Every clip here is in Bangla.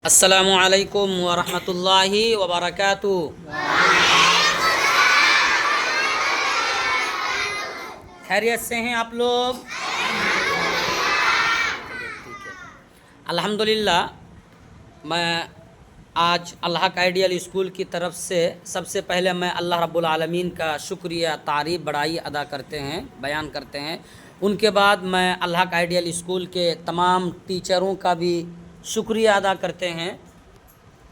अस्सलामु अलैकुम वरहमतुल्लाहि वबरकातुहू। खैरियत से हैं आप लोग? अल्हम्दुलिल्लाह। मैं आज अल्लाह का आइडियल स्कूल की तरफ से सबसे पहले मैं अल्लाह रब्बुल आलमीन का शुक्रिया, तारीफ़, बड़ाई अदा करते हैं, बयान करते हैं। उनके बाद मैं अल्लाह का आइडियल स्कूल के तमाम टीचरों का भी शुक्रिया अदा करते हैं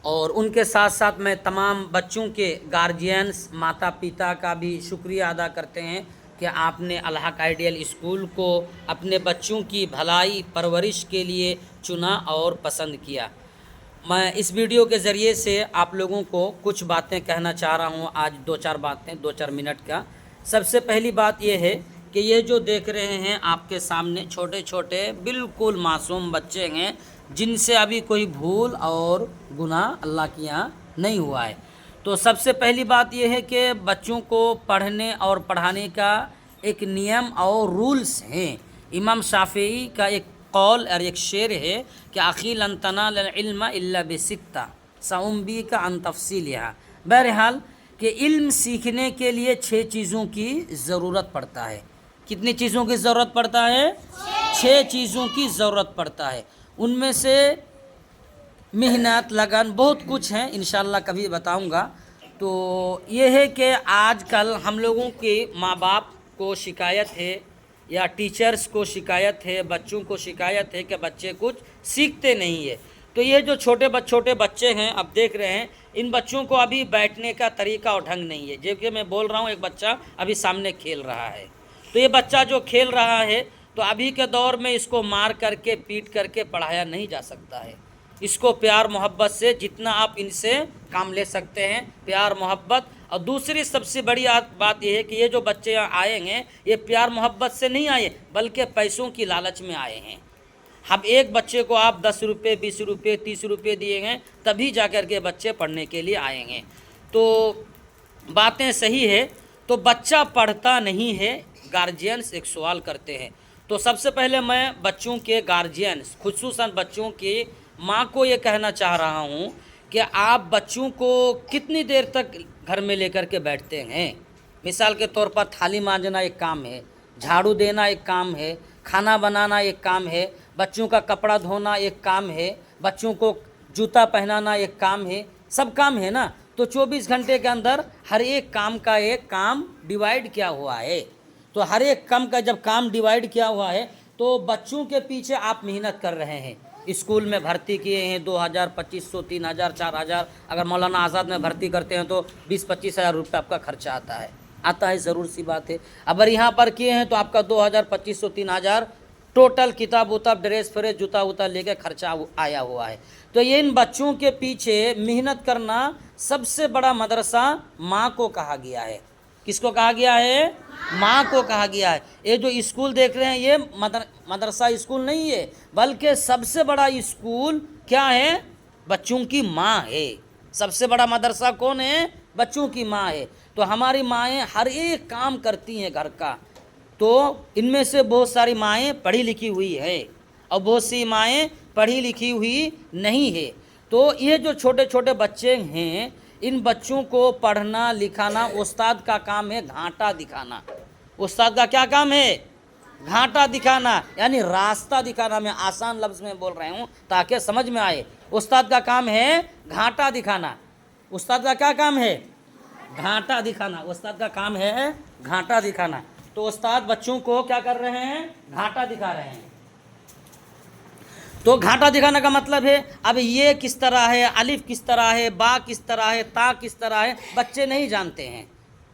और उनके साथ साथ मैं तमाम बच्चों के गार्जियंस, माता पिता का भी शुक्रिया अदा करते हैं कि आपने अल्लाह का आइडियल स्कूल को अपने बच्चों की भलाई परवरिश के लिए चुना और पसंद किया। मैं इस वीडियो के ज़रिए से आप लोगों को कुछ बातें कहना चाह रहा हूँ। आज दो चार मिनट का। सबसे पहली बात यह है कि ये जो देख रहे हैं आपके सामने छोटे छोटे बिल्कुल मासूम बच्चे हैं जिनसे अभी कोई भूल और गुनाह अल्लाह के यहाँ नहीं हुआ है। तो सबसे पहली बात यह है कि बच्चों को पढ़ने और पढ़ाने का एक नियम और रूल्स हैं। इमाम शाफ़िई का एक कौल और एक शेर है कि अखी लन तनालुल इल्म इल्ला बिसित्ता सउम्बी का अन तफसीलिहा। बहरहाल कि इल्म सीखने के लिए 6 चीज़ों की ज़रूरत पड़ता है। कितनी चीज़ों की ज़रूरत पड़ता है? 6 चीज़ों की ज़रूरत पड़ता है। उनमें से मेहनत, लगन, बहुत कुछ है, इंशाल्लाह कभी बताऊंगा। तो ये है कि आजकल हम लोगों के माँ बाप को शिकायत है या टीचर्स को शिकायत है, बच्चों को शिकायत है कि बच्चे कुछ सीखते नहीं है। तो ये जो छोटे बच्चे हैं, अब देख रहे हैं, इन बच्चों को अभी बैठने का तरीका और ढंग नहीं है। जबकि मैं बोल रहा हूँ एक बच्चा अभी सामने खेल रहा है, तो ये बच्चा जो खेल रहा है तो अभी के दौर में इसको मार करके, पीट करके पढ़ाया नहीं जा सकता है। इसको प्यार मोहब्बत से जितना आप इनसे काम ले सकते हैं, प्यार मोहब्बत। और दूसरी सबसे बड़ी बात यह है कि ये जो बच्चे यहाँ आए हैं ये प्यार मोहब्बत से नहीं आए बल्कि पैसों की लालच में आए हैं। हम एक बच्चे को आप 10 रुपये, 20 रुपये, 30 रुपये दिएंगे तभी जा कर के बच्चे पढ़ने के लिए आएंगे। तो बातें सही है। तो बच्चा पढ़ता नहीं है, गार्जियंस एक सवाल करते हैं। तो सबसे पहले मैं बच्चों के गार्जियंस, खुसूसन बच्चों की माँ को ये कहना चाह रहा हूँ कि आप बच्चों को कितनी देर तक घर में लेकर के बैठते हैं। मिसाल के तौर पर थाली मांजना एक काम है, झाड़ू देना एक काम है, खाना बनाना एक काम है, बच्चों का कपड़ा धोना एक काम है, बच्चों को जूता पहनाना एक काम है, सब काम है ना। तो 24 घंटे के अंदर हर एक काम का एक काम डिवाइड किया हुआ है। तो हर एक काम का जब काम डिवाइड किया हुआ है तो बच्चों के पीछे आप मेहनत कर रहे हैं। स्कूल में भर्ती किए हैं 2000, 2500, 3000, 4000, अगर मौलाना आज़ाद में भर्ती करते हैं तो 20-25 हज़ार रुपये आपका खर्चा आता है, ज़रूर सी बात है। अगर यहाँ पर किए हैं तो आपका 2000, 2500, 3000 टोटल किताब उताब, ड्रेस फ्रेस, जूता उता लेके खर्चा आया हुआ है। तो ये इन बच्चों के पीछे मेहनत करना सबसे बड़ा मदरसा माँ को कहा गया है। किसको कहा गया है? माँ को कहा गया है। ये जो स्कूल देख रहे हैं ये मदरसा स्कूल नहीं है, बल्कि सबसे बड़ा स्कूल क्या है? बच्चों की माँ है। सबसे बड़ा मदरसा कौन है? बच्चों की माँ है। तो हमारी माएँ हर एक काम करती हैं घर का। तो इनमें से बहुत सारी माएँ पढ़ी लिखी हुई है और बहुत सी माएँ पढ़ी लिखी हुई नहीं है। तो ये जो छोटे छोटे बच्चे हैं, इन बच्चों को पढ़ना लिखाना, उस्ताद का काम है घाटा दिखाना। उस्ताद का क्या काम है? घाटा दिखाना, यानी रास्ता दिखाना। मैं आसान लफ्ज़ में बोल रहा हूँ ताकि समझ में आए। उस्ताद का काम है घाटा दिखाना। उस्ताद का क्या काम है? घाटा दिखाना। उस्ताद का काम है घाटा दिखाना। तो उस्ताद बच्चों को क्या कर रहे हैं? घाटा दिखा रहे हैं। तो घाटा दिखाने का मतलब है अब ये किस तरह है, अलिफ किस तरह है, बा किस तरह है, ता किस तरह है, बच्चे नहीं जानते हैं।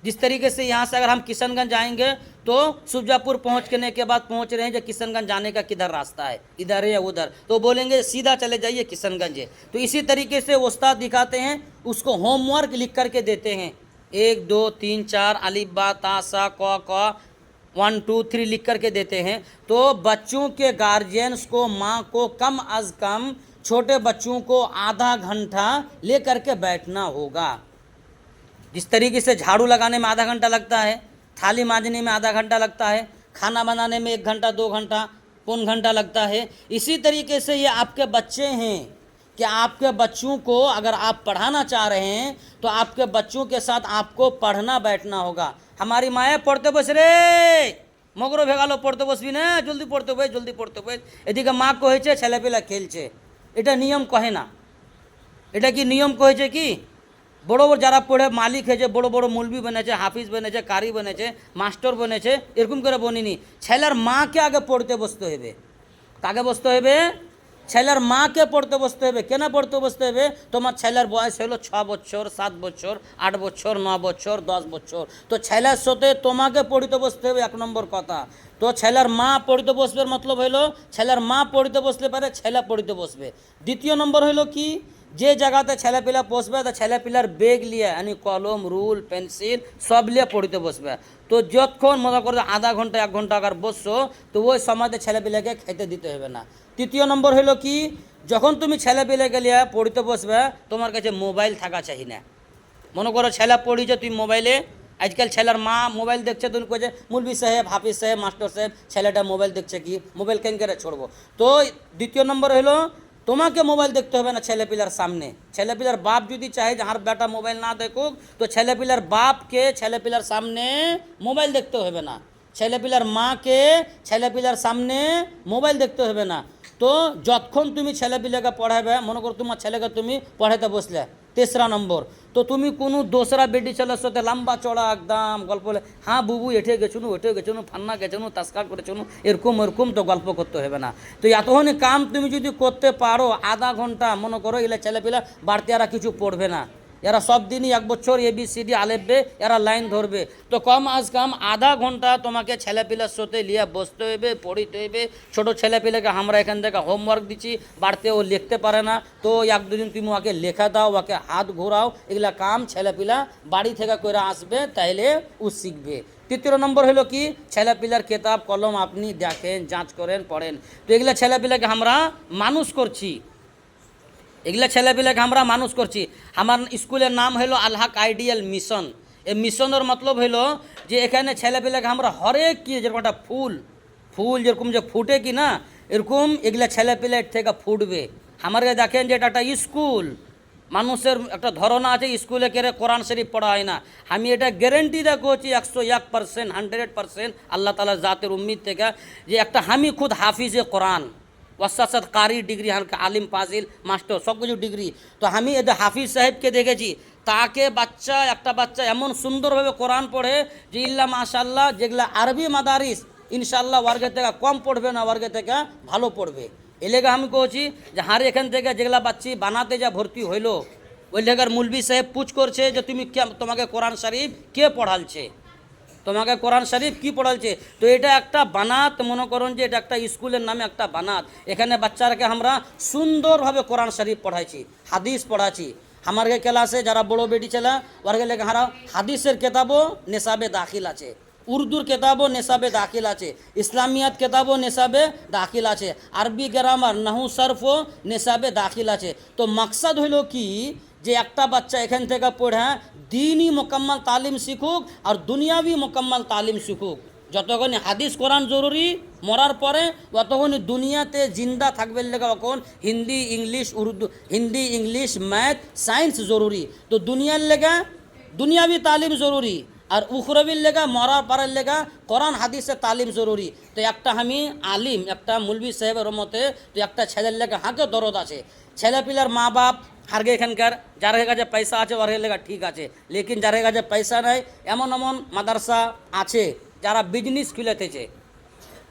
जिस तरीके से यहाँ से अगर हम किशनगंज आएंगे तो सुजापुर पहुँचने के बाद पहुँच रहे हैं जो किशनगंज जाने का किधर रास्ता है, इधर है या उधर, तो बोलेंगे सीधा चले जाइए किशनगंज है। तो इसी तरीके से उस्ताद दिखाते हैं, उसको होमवर्क लिख करके देते हैं। 1 2 3 4 अलिफ बा ता सा क 1 2 3 लिख करके देते हैं। तो बच्चों के गार्जियंस को, माँ को कम अज़ कम छोटे बच्चों को आधा घंटा ले करके बैठना होगा। जिस तरीके से झाड़ू लगाने में आधा घंटा लगता है, थाली मांजने में आधा घंटा लगता है, खाना बनाने में 1 घंटा 2 घंटा, पौन घंटा लगता है, इसी तरीके से ये आपके बच्चे हैं कि आपके बच्चों को अगर आप पढ़ाना चाह रहे हैं तो आपके बच्चों के साथ आपको पढ़ना बैठना होगा। हमारी माएँ पढ़ते बस रे মগরো ভেগালো পড়তে বসবি না, জলদি পড়তে বস, জলদি পড়তে বস। এদিকে মা কহেছে ছেলেপেলা খেলছে, এটা নিয়ম কহে না। এটা কি নিয়ম কহেছে কি? বড় বড় যারা পড়ে মালিক হয়েছে, বড় বড় মৌলবি বনেছে, হাফিজ বনেছে, কারি বনেছে, মাস্টার বনেছে, এরকম করে বনিনি। ছেলের মাকে আগে পড়তে বসতে হবে। কাকে বসতে হবে? ছেলের মাকে পড়তে বসতে হবে। কেন পড়তে বসতে হবে? তোমার ছেলের বয়স হলো 6 বছর, 7 বছর, 8 বছর, 9 বছর, 10 বছর। তো ছেলের সাথে তোমাকে পড়তে বসতে হবে, 1 নম্বর কথা। তো ছেলের মা পড়তে বসবে মতলব হলো ছেলের মা পড়তে বসলে পারে, ছেলে পড়তে বসবে। দ্বিতীয় নম্বর হলো কি, যে জায়গাতে ছেলেপিলা বসবে তো ছেলেপিলার বেগ লিয়ে यानी কলম, রুল, পেন্সিল সব লিয়ে পড়তে বসবে। তো যতক্ষণ মনে করো আধা ঘন্টা 1 ঘন্টা আগে বসছো তো ওই সময়তে ছেলেপিলাকে খেতে দিতে হবে না। তৃতীয় নম্বর হলো কি, যখন তুমি ছেলেপিলাকে লিয়ে পড়তে বসবে তোমার কাছে মোবাইল থাকা চাই না। মনে করো ছেলে পড়িছে, তুমি মোবাইলে, আজকাল ছেলের মা মোবাইল দেখছে, তুমি কইছে মুলবি সাহেব, হাফিজ সাহেব, মাস্টার সাহেব ছেলেটা মোবাইল দেখছে, কি মোবাইল কেন করে ছড়বো? তো দ্বিতীয় নম্বর হলো তোমাকে মোবাইল দেখতে হবে না ছেলেপিলার সামনে। ছেলেপিলার বাপ যদি চাহে যে আর বেটা মোবাইল না দেখুক তো ছেলেপিলার বাপকে ছেলেপিলার সামনে মোবাইল দেখতে হবে না। ছেলেপিলার মাকে ছেলেপিলার সামনে মোবাইল দেখতে হবে না। তো যতক্ষণ তুমি ছেলেপিলাকে পড়াবে, মনে করো তোমার ছেলেকে তুমি পড়াইতে বসলে, তেসরা নম্বর, তো তুমি কোনো দোসরা বেটি ছেলের সাথে লম্বা চড়া একদম গল্প বলে, হ্যাঁ বুবু এঠে গেছুনু, ওঠে গেছুনু, ফান্না গেছুনু, তাস্কা করেছুনু, এরকম এরকম তো গল্প করতে হবে না। তো এতক্ষণ কাম তুমি যদি করতে পারো, আধা ঘন্টা মনে করো, এগুলো ছেলেপিলা বাড়তি এরা কিছু পড়বে না। এরা সব দিনই 1 বছর ABCD আলেফবে এরা লাইন ধরবে। তো কম আজ কম আধা ঘন্টা তোমাকে ছেলেপিলার সাথে লিয়ে বসতে হইবে, পড়িতে হইবে। ছোটো ছেলেপিলাকে আমরা এখান থেকে হোমওয়ার্ক দিচ্ছি, বাড়িতে ও লিখতে পারে না, তো 1-2 দিন তুমি ওকে লেখা দাও, ওকে হাত ঘোরাও, এগুলা কাম ছেলেপিলা বাড়ি থেকে করে আসবে, তাইলে ও শিখবে। তৃতীয় নম্বর হলো কি, ছেলেপিলার কেতাব কলম আপনি দেখেন, যাচ করেন, পড়েন। তো এগুলা ছেলেপিলাকে আমরা মানুষ করছি, এগুলা ছেলেপিলাকে আমরা মানুষ করছি। আমার স্কুলের নাম হলো আল হক আইডিয়াল মিশন। এই মিশনের মতলব হলো যে এখানে ছেলেপিলাকে আমরা হরেক কি, যেরকম একটা ফুল ফুল যেরকম যে ফুটে কি না, এরকম এগুলা ছেলেপিলার থেকে ফুটবে। আমার দেখেন যে এটা একটা স্কুল, মানুষের একটা ধারণা আছে স্কুলে কেড়ে কোরআন শরীফ পড়া হয় না। আমি এটা গ্যারেন্টি দিয়ে করছি 101%, 100% আল্লাহ তালা জাতের উম্মিদ থেকে, যে একটা আমি খুদ হাফিজে কোরআন, ওয়াসাসাত কারি ডিগ্রি, আলিম ফাজিল মাস্টার সব কিছু ডিগ্রি। তো আমি এদের হাফিজ সাহেবকে দেখেছি, তাকে একটা বাচ্চা এমন সুন্দরভাবে কোরআন পড়ে যে ইল্লা মাশাল্লাহ, যেগুলা আরবি মাদারিস ইনশাল্লাহ ওয়ার্গের থেকে কম পড়বে না, ওয়ার্গের থেকে ভালো পড়বে। এ লেগে আমি কছি যে হার এখান থেকে যেগুলা বাচ্চি বানাতে যা ভর্তি হইলো, ওই লেগার মুলবি সাহেব পুছ করছে যে তুমি তোমাকে কোরআন শরীফ কে পড়ালছে, তোমাকে কোরআন শরীফ কি পড়ালছে। তো এটা একটা বানাত, মনে করুন যে এটা একটা স্কুলের নামে একটা বানাত। এখানে বাচ্চারাকে আমরা সুন্দরভাবে কোরআন শরীফ পড়াইছি, হাদিস পড়াচ্ছি। আমার ক্লাসে যারা বড় বেটি ছেলে ওরকে লেগে হারা হাদিসের কেতাবও নেশাবে দাখিল আছে, উর্দুর কেতাবও নেশাবে দাখিল আছে, ইসলামিয়াত কেতাবও নেশাবে দাখিল আছে, আরবি গ্রামার নাহু সরফও নেশাবে দাখিল আছে। তো মকসদ হইল কি, যে একটা বাচ্চা এখান থেকে পড়ে দিনই মোকাম্মল তালিম শিখুক আর দুনিয়াবি মোকাম্মল তালিম শিখুক। যতক্ষণ হাদিস কোরআন জরুরি, মরার পরে অতক্ষণ দুনিয়াতে জিন্দা থাকবে লেগে তখন Hindi English Urdu, Hindi English math science জরুরি। তো দুনিয়ার লেগা দুনিয়াবি তালিম জরুরি, আর উখরবির লেগা মরার পারের লেগা কোরআন হাদিসের তালিম জরুরি। তো একটা আমি আলিম, একটা মুলবি সাহেবের মতে, তো একটা ছেলের লেগা হাঁকে দরদ আছে। ছেলেপিলার মা বাপ হারগে এখানকার যার কাছে পয়সা আছে ওর লেগা ঠিক আছে, লেকিন যার কাছে পয়সা নাই, এমন এমন মাদ্রাসা আছে যারা বিজনেস খুলেতেছে,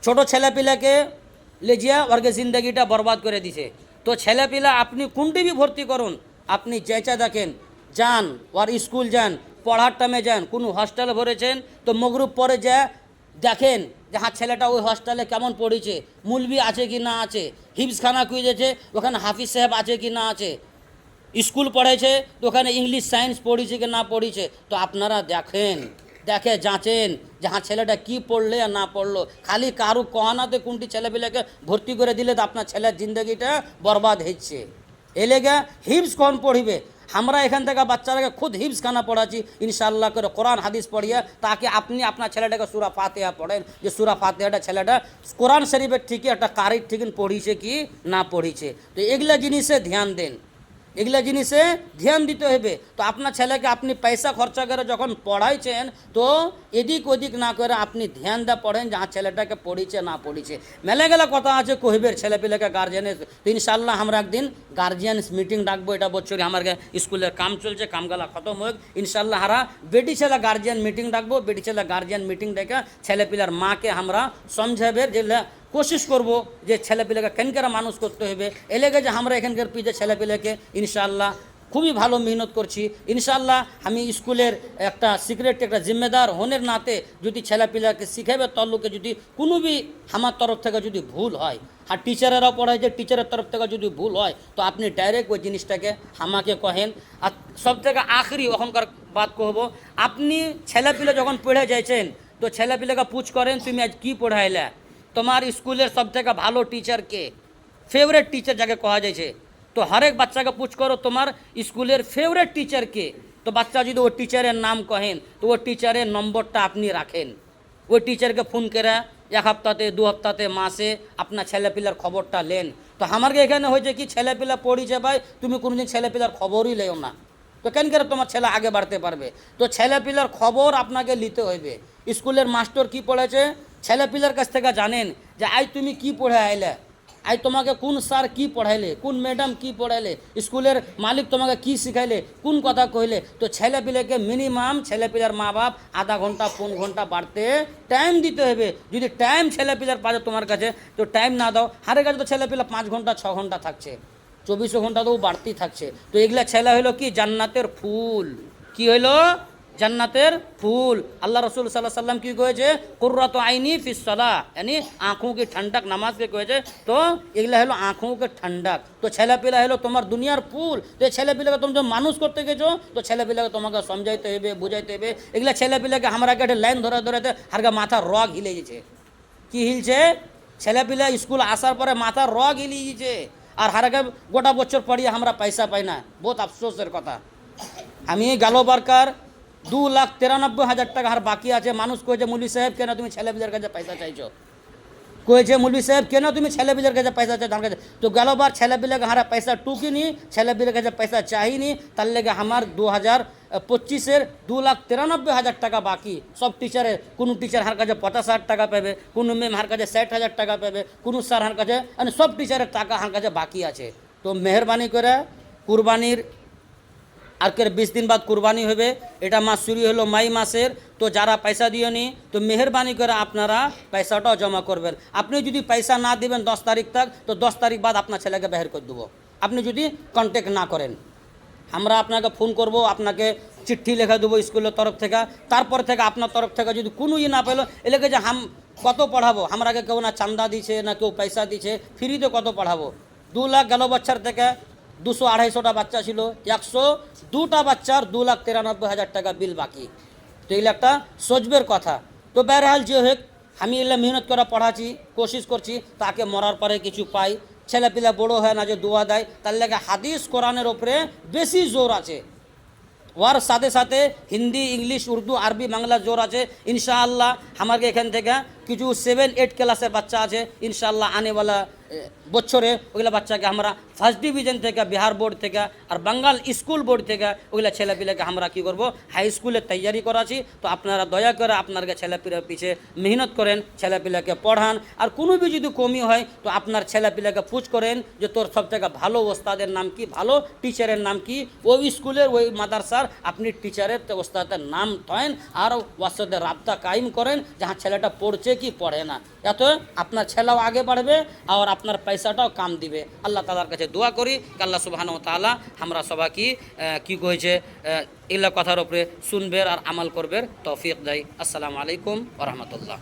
ছোটো ছেলেপিলাকে লেজিয়া ওরকে জিন্দগিটা বরবাদ করে দিছে। তো ছেলেপিলা আপনি কোনটি भी ভর্তি করুন, আপনি যেচা দেখেন, যান ওর স্কুল যান, পড়ার টাইমে যান, কোনো হস্টেলে ভরেছেন তো মগরুব পরে যা দেখেন যে হ্যাঁ ছেলেটা ওই হস্টেলে কেমন পড়েছে, মুলবি আছে কি না আছে, হিফজখানা খুঁজেছে ওখানে হাফিজ সাহেব আছে কি না আছে, স্কুল পড়েছে তো ওখানে ইংলিশ সায়েন্স পড়েছে কি না পড়েছে। তো আপনারা দেখেন, দেখে যাচেন যে হ্যাঁ ছেলেটা কী পড়লে আর না পড়লো। খালি কারু কহানাতে কোনটি ছেলেপিলাকে ভর্তি করে দিলে তো আপনার ছেলের জিন্দগিটা বরবাদ হচ্ছে। এ লেগে হিফজ কখন পড়িবে, আমরা এখান থেকে বাচ্চারাকে খুদ হিফজ খানা পড়াচ্ছি ইনশাআল্লাহ করে কোরআন হাদিস পড়িয়ে, তাকে আপনি আপনার ছেলেটাকে সূরা ফাতিহা পড়েন, যে সূরা ফাতিহাটা ছেলেটা কোরআন শরীফের ঠিকই একটা কারির ঠিক পড়িছে কি না পড়িছে। তো এগুলা জিনিসে ধ্যান দেন, এগুলা জিনিসে ধ্যান দিতে হবে। তো আপনার ছেলেকে আপনি পয়সা খরচা করে যখন পড়াইছেন, তো এদিক ওদিক না করে আপনি ধ্যান দা পড়েন যাহা ছেলেটাকে পড়িছে না পড়িছে। মেলে গেলে কথা আছে কহিবের ছেলেপিলেকে গার্জিয়ানের। তো ইনশাআল্লাহ আমরা একদিন গার্জিয়ান মিটিং ডাকবো, এটা বছরে আমার স্কুলের কাম চলছে, কামগালা খতম হোক ইনশাআল্লাহ। হারা বেটি ছেলে গার্জিয়ান মিটিং ডাকবো, বেটি ছেলে গার্জিয়ান মিটিং ডেকে ছেলেপিলার মাকে আমরা সমঝাবের যে কোশিশ করব যে ছেলেপিলেকে কেনকেরা মানুষ করতে হবে। এলেগে যে আমরা এখানকার পিছে ছেলেপিলেকে ইনশাআল্লাহ খুবই ভালো মেহনত করছি ইনশাআল্লাহ। আমি স্কুলের একটা সিক্রেট একটা জিম্মেদার হনের নাতে যদি ছেলেপিলাকে শিখাবে তল্লুকে যদি কোনো বি আমার তরফ থেকে যদি ভুল হয়, আর টিচারেরাও পড়ায় যে টিচারের তরফ থেকে যদি ভুল হয়, তো আপনি ডাইরেক্ট ওই জিনিসটাকে আমাকে কহেন। আর সব থেকে আখরি ওখানকার বাদ কহবো, আপনি ছেলেপিলে যখন পড়ে যাইছেন তো ছেলেপিলেকে পুছ করেন তুমি আজ কী পড়াইলে, তোমার স্কুলের সব থেকে ভালো টিচার কে, ফেভারেট টিচার যাকে কহা যাইছে। তো হরেক বাচ্চাকে পুছ করো তোমার স্কুলের ফেভারেট টিচার কে। তো বাচ্চা যদি ও টিচারের নাম কহেন তো ও টিচারের নম্বরটা আপনি রাখেন, ওই টিচারকে ফোন করে এক সপ্তাহতে দু সপ্তাহতে মাসে আপনার ছেলেপিলার খবরটা নেন। তো আমাকে এখানে হয়েছে কি ছেলেপিলা পড়িছে ভাই, তুমি কোনোদিন ছেলেপিলার খবরই লেও না, তো কেন করে তোমার ছেলে আগে বাড়তে পারবে। তো ছেলেপিলার খবর আপনাকে নিতে হইবে। স্কুলের মাস্টার কি পড়েছে ছেলেপিলার কাছ থেকে জানেন যে আজ তুমি কি পড়ে আইলে, আজ তোমাকে কোন স্যার কি পড়াইলে, কোন ম্যাডাম কি পড়াইলে, স্কুলের মালিক তোমাকে কি শিখাইলে, কোন কথা কইলে। তো ছেলেপিলেকে মিনিমাম ছেলেপিলার মা বাপ আধা ঘন্টা 5 ঘন্টা বাড়তে টাইম দিতে হবে। যদি টাইম ছেলেপিলার পাচ্ছে তোমার কাছে, তো টাইম না দাও, হারে কাছে তো ছেলেপিলা 5 ঘন্টা 6 ঘন্টা থাকছে, 24 ঘন্টা তো বাড়তি থাকছে। তো এগুলা ছেলে হইলো কি জান্নাতের ফুল, কি হইলো জান্নাতের ফুল। আল্লাহ রসুল সাল্লাহ সাল্লাম কি কয়েছে, কুর্রাত আইনি ফিস সালাহ, यानी आँखों की ठंडक नमाज के কয়েছে। তো এগুলা হলো आँखों के ठंडक। তো ছেলেপিলা হলো তোমার দুনিয়ার ফুল। তো এই ছেলেপিলাকে তুমি যখন মানুষ করতে গেছো, তো ছেলেপিলাকে তোমাকে সমঝাইতে হবে, বুঝাইতে হবে। এগুলা ছেলেপিলাকে আমরা একটা লাইন ধরে ধরে হারগা মাথা রগ হিলে গেছে। কি হিলছে, ছেলেপিলা স্কুল আসার পরে মাথার রগ হিলিয়ে গেছে। আর হারাকে গোটা বছর পড়িয়ে আমরা পয়সা পাই না, বহুত আফসোসের কথা। আমি গেল বারকার 2,93,000 টাকা আর বাকি আছে। মানুষ কয়েছে মৌলী সাহেব কেন তুমি ছেলেপিলার কাছে পয়সা চাইছো, কয়েছে মৌলী সাহেব কেন তুমি ছেলেপিলার কাছে পয়সা চাইছো আমার কাছে। তো গেলবার ছেলেপিলাকে হারা পয়সা টুকিনি, ছেলেপিলার কাছে পয়সা চাইনি, তার লেগে আমার 2025-এর 2,93,000 টাকা বাকি। সব টিচারের, কোনো টিচার হার কাছে 50,000 টাকা পাবে, কোনো ম্যাম হার কাছে 60,000 টাকা পাবে, কোনো স্যার হার কাছে, মানে সব টিচারের টাকা হার কাছে বাকি আছে। তো মেহরবানি করে কুরবানির আর 20 দিন বাদ কুরবানি হবে, এটা মাস শুরু হলো মই মাসের। তো যারা পয়সা দিওনি, তো মেহরবানি করে আপনারা পয়সাটাও জমা করবেন। আপনি যদি পয়সা না দিবেন 10 তারিখ তক, তো 10 তারিখ বাদ আপনার ছেলেকে বের করে দেবো, আপনি যদি কন্ট্যাক্ট না করেন। আমরা আপনাকে ফোন করব, আপনাকে চিঠি লেখা দেবো স্কুলের তরফ থেকে। তারপর থেকে আপনার তরফ থেকে যদি কোনো না পেলো, এলাকে যে কত পড়াবো, আমরাকে কেউ না চান্দা দিছে না কেউ পয়সা দিছে, ফ্রিতে কত পড়াবো। 2 লাখ গেল বছর থেকে 200-250টা বাচ্চা ছিল, 102টা বাচ্চার 2,93,000 টাকা বিল বাকি। তো এগুলো একটা সজবের কথা। তো বহরহাল যে হোক, আমি এগুলো মেহনত করে পড়াচ্ছি, কোশিশ করছি তাকে মরার পরে কিছু পাই। ছেলেপিলা বড়ো হয় না যে দোয়া দেয়, তার লেগে হাদিস কোরআনের ওপরে বেশি জোর আছে। ওর সাথে সাথে হিন্দি, ইংলিশ, উর্দু, আরবি, বাংলা জোর আছে ইনশাআল্লাহ। আমাকে এখান থেকে কিছু 7-8 ক্লাসের বাচ্চা আছে ইনশাআল্লাহ, আনেওয়ালা বছরে ওইগুলো বাচ্চাকে আমরা ফার্স্ট ডিভিশন থেকে, বিহার বোর্ড থেকে আর বাঙ্গাল স্কুল বোর্ড থেকে ওইগুলো ছেলেপিলাকে আমরা কী করবো, হাই স্কুলের তৈয়ারি করাছি। তো আপনারা দয়া করে আপনারকে ছেলেপিলার পিছিয়ে মেহনত করেন, ছেলেপিলাকে পড়ান। আর কোনো বি যদি কমি হয়, তো আপনার ছেলেপিলাকে পুছ করেন যে তোর সব থেকে ভালো ওস্তাদের নাম কি, ভালো টিচারের নাম কি। ওই স্কুলের ওই মাদ্রাসার আপনি টিচারের ওস্তাদের নাম থয়েন আর ওর সাথে রাবতা কায়েম করেন, যাহা ছেলেটা পড়ছে কি পড়ে না। এত আপনার ছেলেও আগে বাড়বে আর আপনার পয়সাটাও কাম দিবে। আল্লাহ তাআলার কাছে দোয়া করি আল্লাহ সুবহানাহু ওয়া তাআলা আমরা সবাইকে কি কইছে এগুলা কথার উপরে শুনবে আর আমাল করবে তৌফিক দেয়। আসসালামু আলাইকুম ওয়া রাহমাতুল্লাহ।